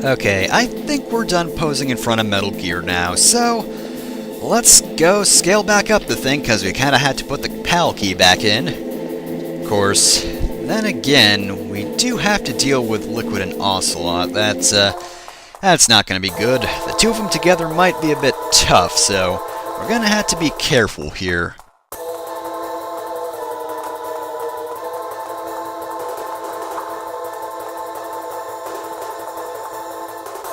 Okay, I think we're done posing in front of Metal Gear now, so let's go scale back up the thing, because we kind of had to put the PAL key back in. Of course, then again, we do have to deal with Liquid and Ocelot. That's not going to be good. The two of them together might be a bit tough, so we're going to have to be careful here.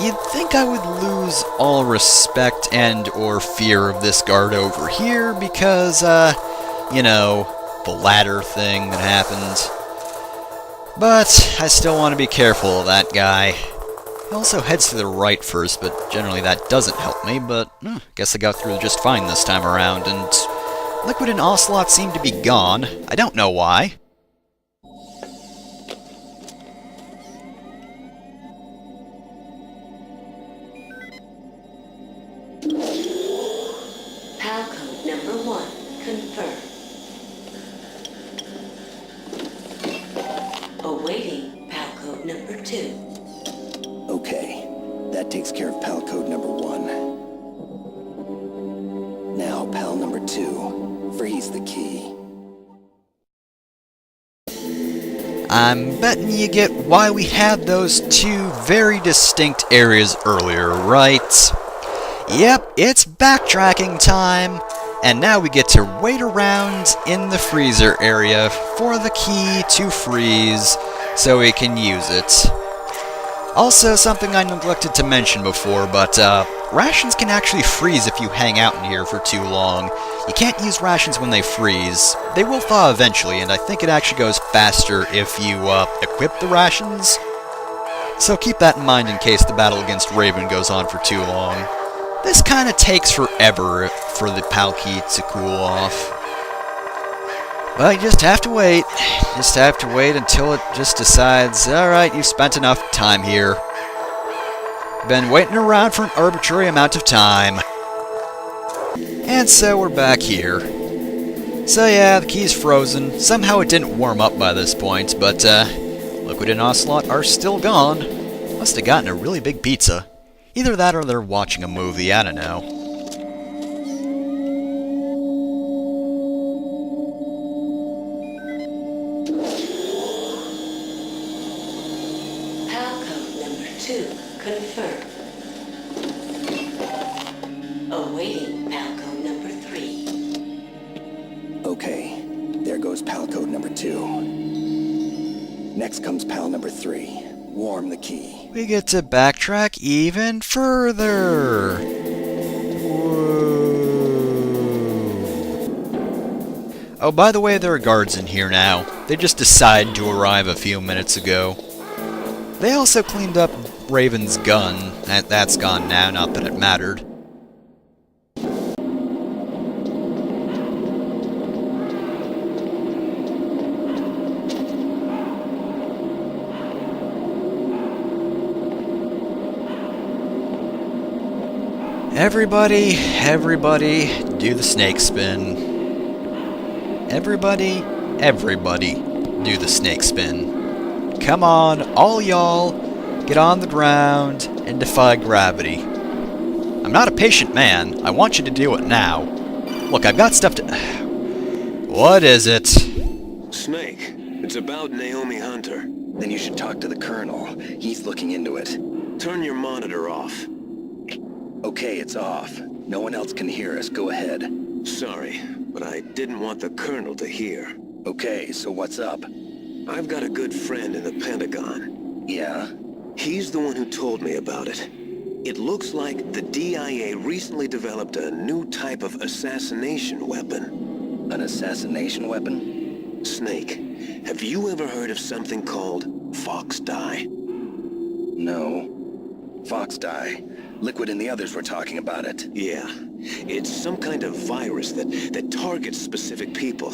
You'd think I would lose all respect and or fear of this guard over here because, you know, the ladder thing that happened. But I still want to be careful of that guy. He also heads to the right first, but generally that doesn't help me, but guess I got through just fine this time around, and Liquid and Ocelot seem to be gone. I don't know why. PAL code number 1, confirmed. Awaiting PAL code number 2. Okay, that takes care of PAL code number 1. Now PAL number 2, freeze the key. I'm betting you get why we had those two very distinct areas earlier, right? Yep, it's backtracking time, and now we get to wait around in the freezer area for the key to freeze so we can use it. Also, something I neglected to mention before, but rations can actually freeze if you hang out in here for too long. You can't use rations when they freeze. They will thaw eventually, and I think it actually goes faster if you equip the rations. So keep that in mind in case the battle against Raven goes on for too long. This kind of takes forever for the PAL key to cool off. But you just have to wait. Just have to wait until it just decides, alright, you've spent enough time here. Been waiting around for an arbitrary amount of time. And so we're back here. So yeah, the key's frozen. Somehow it didn't warm up by this point, but Liquid and Ocelot are still gone. Must have gotten a really big pizza. Either that or they're watching a movie, I don't know. PAL code number 2, confirmed. Awaiting PAL code number 3. Okay, there goes PAL code number 2. Next comes PAL number 3. Warm the key. We get to backtrack even further. Whoa. Oh, by the way, there are guards in here now. They just decided to arrive a few minutes ago. They also cleaned up Raven's gun. That's gone now, not that it mattered. Everybody, do the snake spin. Everybody, do the snake spin. Come on, all y'all, get on the ground and defy gravity. I'm not a patient man. I want you to do it now. Look, I've got stuff to... What is it? Snake, it's about Naomi Hunter. Then you should talk to the Colonel. He's looking into it. Turn your monitor off. Okay, it's off. No one else can hear us. Go ahead. Sorry, but I didn't want the Colonel to hear. Okay, so what's up? I've got a good friend in the Pentagon. Yeah? He's the one who told me about it. It looks like the DIA recently developed a new type of assassination weapon. An assassination weapon? Snake, have you ever heard of something called Fox Dye? No. Fox Dye. Liquid and the others were talking about it. Yeah. It's some kind of virus that targets specific people.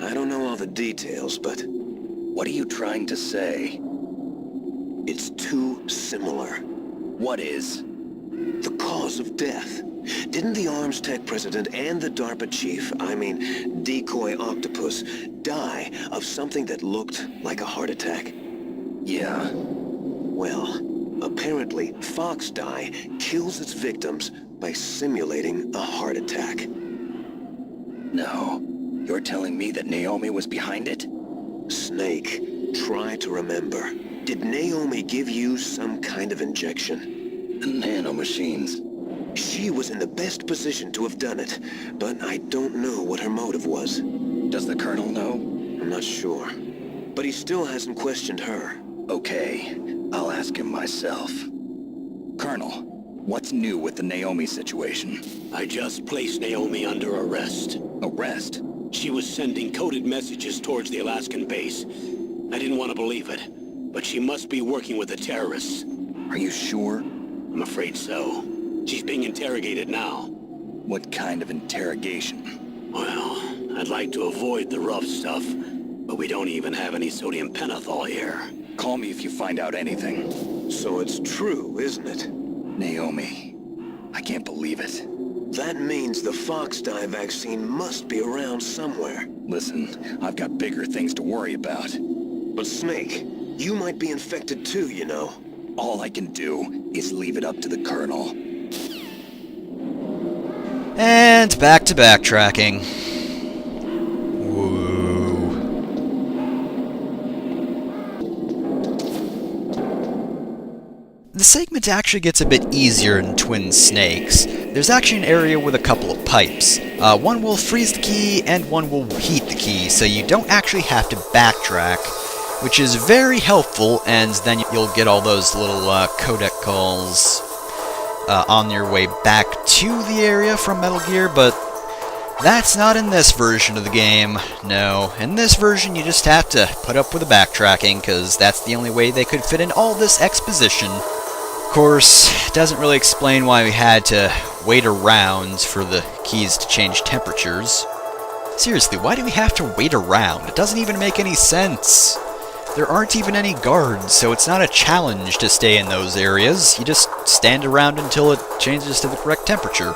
I don't know all the details, but... What are you trying to say? It's too similar. What is? The cause of death. Didn't the Arms Tech president and the DARPA chief, I mean, Decoy Octopus, die of something that looked like a heart attack? Yeah. Well, Apparently, fox dye kills its victims by simulating a heart attack. No. You're telling me that Naomi was behind it? Snake, try to remember. Did Naomi give you some kind of injection? The nanomachines. She was in the best position to have done it, but I don't know what her motive was. Does the Colonel know? I'm not sure. But he still hasn't questioned her. Okay, I'll ask him myself. Colonel, what's new with the Naomi situation? I just placed Naomi under arrest. Arrest? She was sending coded messages towards the Alaskan base. I didn't want to believe it, but she must be working with the terrorists. Are you sure? I'm afraid so. She's being interrogated now. What kind of interrogation? Well, I'd like to avoid the rough stuff, but we don't even have any sodium pentothal here. Call me if you find out anything. So it's true, isn't it? Naomi, I can't believe it. That means the fox dye vaccine must be around somewhere. Listen, I've got bigger things to worry about. But Snake, you might be infected too, you know. All I can do is leave it up to the Colonel. And back to backtracking. Woo. The segment actually gets a bit easier in Twin Snakes. There's actually an area with a couple of pipes. One will freeze the key and one will heat the key, so you don't actually have to backtrack, which is very helpful, and then you'll get all those little codec calls on your way back to the area from Metal Gear, but that's not in this version of the game. No, in this version you just have to put up with the backtracking, because that's the only way they could fit in all this exposition. Of course, it doesn't really explain why we had to wait around for the keys to change temperatures. Seriously, why do we have to wait around? It doesn't even make any sense. There aren't even any guards, so it's not a challenge to stay in those areas. You just stand around until it changes to the correct temperature.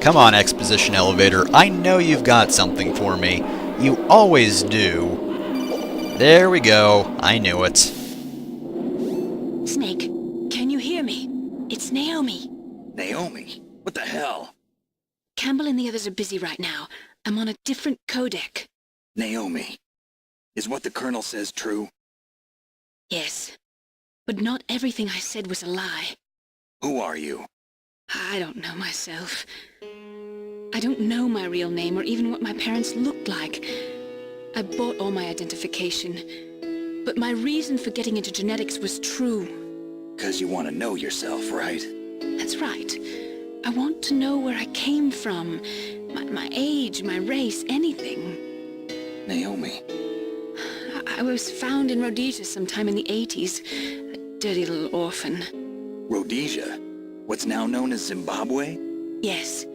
Come on, exposition elevator. I know you've got something for me. You always do. There we go. I knew it. Snake, can you hear me? It's Naomi. Naomi? What the hell? Campbell and the others are busy right now. I'm on a different codec. Naomi, is what the Colonel says true? Yes. But not everything I said was a lie. Who are you? I don't know myself. I don't know my real name or even what my parents looked like. I bought all my identification. But my reason for getting into genetics was true. 'Cause you want to know yourself, right? That's right. I want to know where I came from. My age, my race, anything. Naomi. I was found in Rhodesia sometime in the 80s. A dirty little orphan. Rhodesia? What's now known as Zimbabwe? Yes.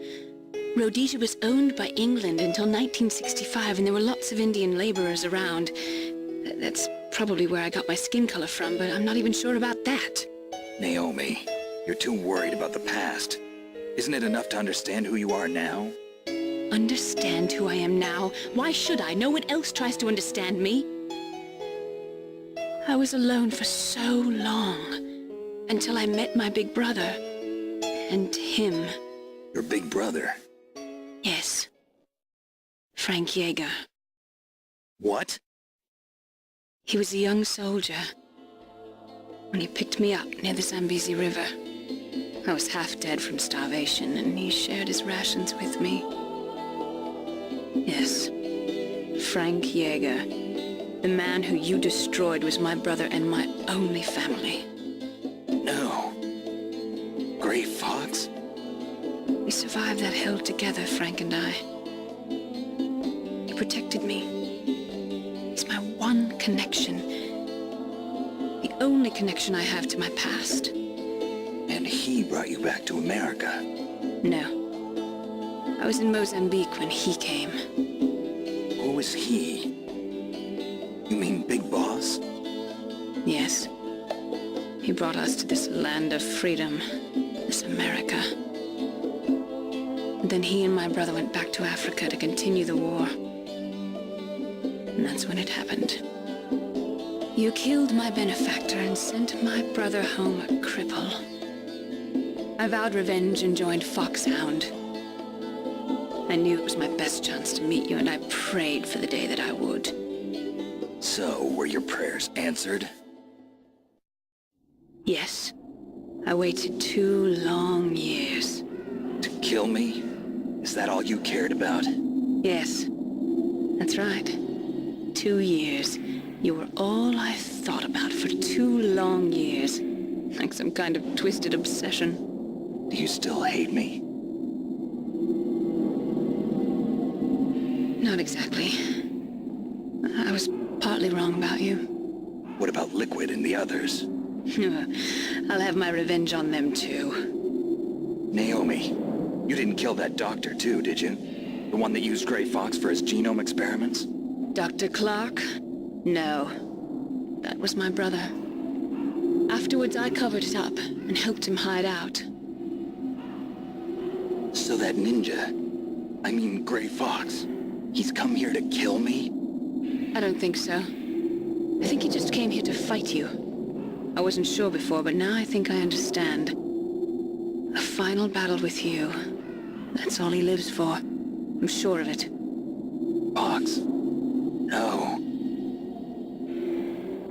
Rhodesia was owned by England until 1965, and there were lots of Indian laborers around. That's probably where I got my skin color from, but I'm not even sure about that. Naomi, you're too worried about the past. Isn't it enough to understand who you are now? Understand who I am now? Why should I? No one else tries to understand me. I was alone for so long, until I met my big brother. And him. Your big brother? Yes. Frank Yeager. What? He was a young soldier when he picked me up near the Zambezi River. I was half dead from starvation, and he shared his rations with me. Yes. Frank Yeager. The man who you destroyed was my brother and my only family. No. Gray Fox? We survived that hell together, Frank and I. He protected me. He's my one connection. The only connection I have to my past. And he brought you back to America? No. I was in Mozambique when he came. is he? You mean Big Boss? Yes. He brought us to this land of freedom, this America. And then he and my brother went back to Africa to continue the war. And that's when it happened. You killed my benefactor and sent my brother home a cripple. I vowed revenge and joined Foxhound. I knew it was my best chance to meet you, and I prayed for the day that I would. So, were your prayers answered? Yes. I waited 2 long years. To kill me? Is that all you cared about? Yes. That's right. 2 years. You were all I thought about for 2 long years. Like some kind of twisted obsession. Do you still hate me? Not exactly. I was partly wrong about you. What about Liquid and the others? I'll have my revenge on them too. Naomi, you didn't kill that doctor too, did you? The one that used Grey Fox for his genome experiments? Dr. Clark? No. That was my brother. Afterwards, I covered it up and helped him hide out. So that ninja, I mean Grey Fox, he's come here to kill me? I don't think so. I think he just came here to fight you. I wasn't sure before, but now I think I understand. A final battle with you. That's all he lives for. I'm sure of it. Fox? No.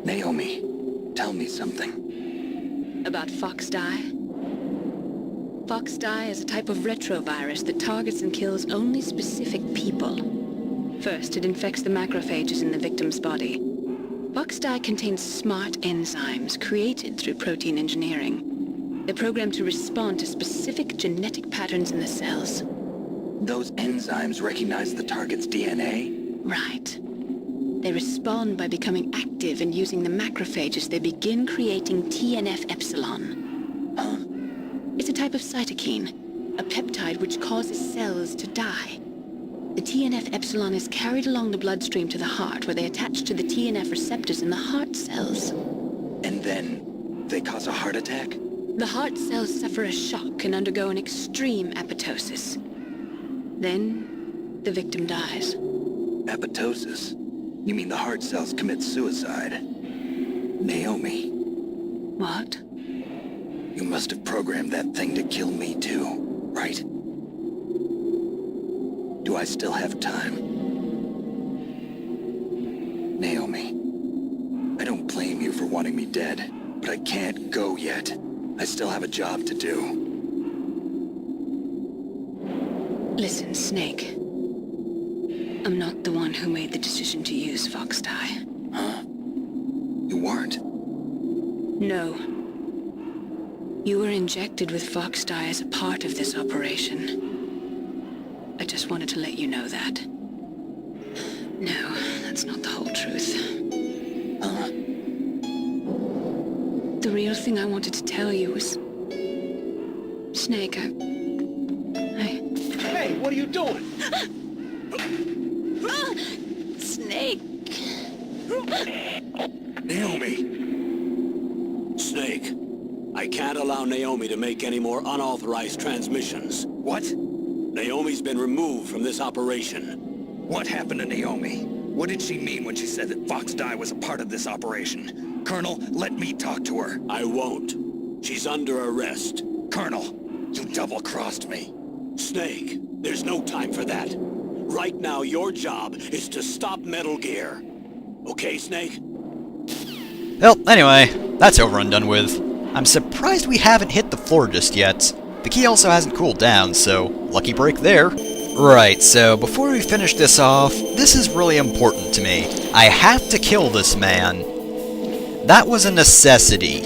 Naomi, tell me something. About Fox Die? Fox Die is a type of retrovirus that targets and kills only specific people. First, it infects the macrophages in the victim's body. Fox Die contains smart enzymes created through protein engineering. They're programmed to respond to specific genetic patterns in the cells. Those enzymes recognize the target's DNA? Right. They respond by becoming active and using the macrophages. They begin creating TNF-epsilon. Huh? It's a type of cytokine, a peptide which causes cells to die. The TNF-epsilon is carried along the bloodstream to the heart, where they attach to the TNF receptors in the heart cells. And then, they cause a heart attack? The heart cells suffer a shock and undergo an extreme apoptosis. Then, the victim dies. Apoptosis? You mean the heart cells commit suicide? Naomi, What? you must have programmed that thing to kill me too, right? Do I still have time? Naomi, I don't blame you for wanting me dead, but I can't go yet. I still have a job to do. Listen, Snake. I'm not the one who made the decision to use Fox Die. Huh? You weren't? No. You were injected with Fox Die as a part of this operation. I just wanted to let you know that. No, that's not the whole truth. Huh? The real thing I wanted to tell you was... Snake, I... Hey, what are you doing? Snake! Naomi! Snake, I can't allow Naomi to make any more unauthorized transmissions. What? Naomi's been removed from this operation. What happened to Naomi? What did she mean when she said that Fox Die was a part of this operation? Colonel, let me talk to her. I won't. She's under arrest. Colonel, you double-crossed me. Snake, there's no time for that. Right now, your job is to stop Metal Gear. Okay, Snake? Well, anyway, that's over and done with. I'm surprised we haven't hit the floor just yet. The key also hasn't cooled down, so lucky break there. Right, so before we finish this off, this is really important to me. I have to kill this man. That was a necessity.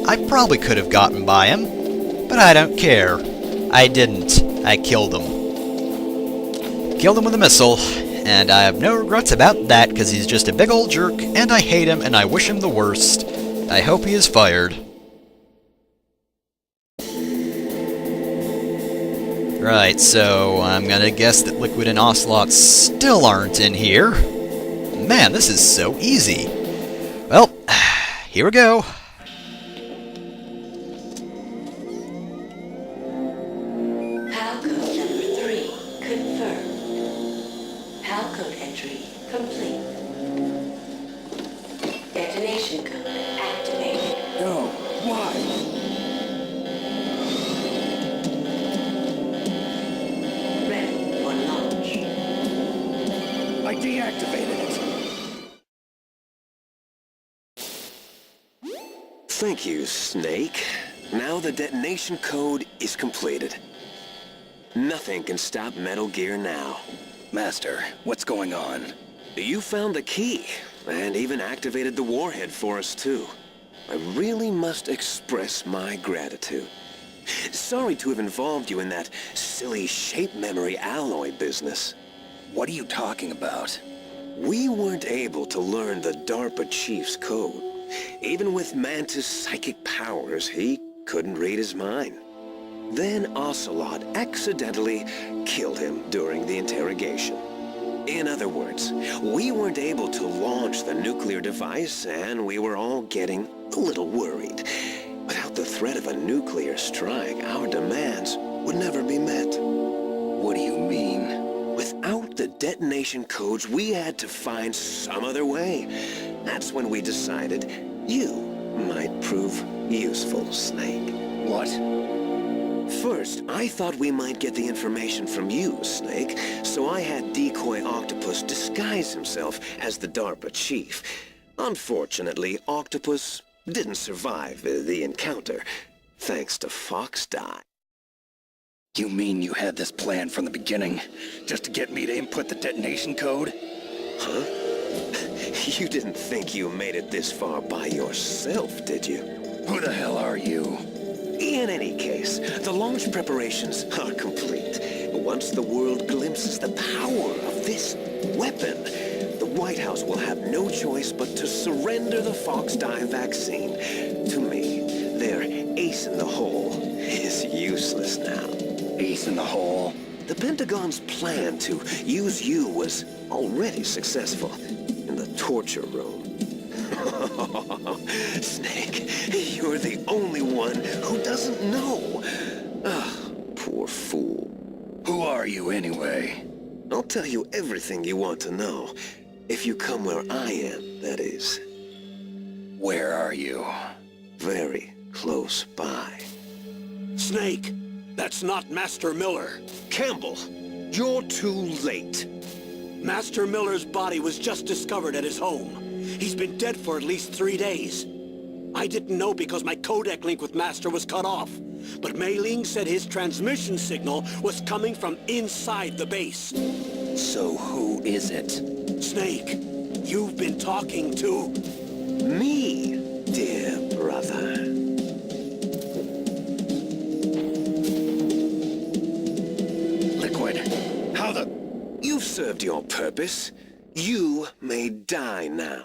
I probably could have gotten by him, but I don't care. I didn't. I killed him. Killed him with a missile, and I have no regrets about that because he's just a big old jerk, and I hate him and I wish him the worst. I hope he is fired. Right, so I'm gonna guess that Liquid and Ocelot still aren't in here. Man, this is so easy. Well, here we go. PAL code number 3 confirmed. PAL code entry complete. Detonation code activated. No, why? Ready for launch. I deactivated it. Thank you, Snake. Now the detonation code is completed. Nothing can stop Metal Gear now. Master, what's going on? You found the key, and even activated the warhead for us, too. I really must express my gratitude. Sorry to have involved you in that silly shape memory alloy business. What are you talking about? We weren't able to learn the DARPA chief's code. Even with Mantis' psychic powers, he couldn't read his mind. Then Ocelot accidentally killed him during the interrogation. In other words, we weren't able to launch the nuclear device, and we were all getting a little worried. Without the threat of a nuclear strike, our demands would never be met. What do you mean? Without the detonation codes, we had to find some other way. That's when we decided you might prove useful, Snake. What? First, I thought we might get the information from you, Snake, so I had Decoy Octopus disguise himself as the DARPA chief. Unfortunately, Octopus didn't survive the encounter, thanks to Fox Die. You mean you had this plan from the beginning, just to get me to input the detonation code? Huh? You didn't think you made it this far by yourself, did you? Who the hell are you? In any case, the launch preparations are complete. Once the world glimpses the power of this weapon, the White House will have no choice but to surrender the Fox Die vaccine to me. Their ace in the hole is useless now. Ace in the hole? The Pentagon's plan to use you was already successful in the torture room. Snake, you're the only one who doesn't know. Ah, poor fool. Who are you anyway? I'll tell you everything you want to know. If you come where I am, that is. Where are you? Very close by. Snake, that's not Master Miller. Campbell, you're too late. Master Miller's body was just discovered at his home. He's been dead for at least 3 days. I didn't know because my codec link with Master was cut off. But Mei Ling said his transmission signal was coming from inside the base. So who is it? Snake, you've been talking to... Me, dear brother. Liquid. How the... You've served your purpose. You may die now.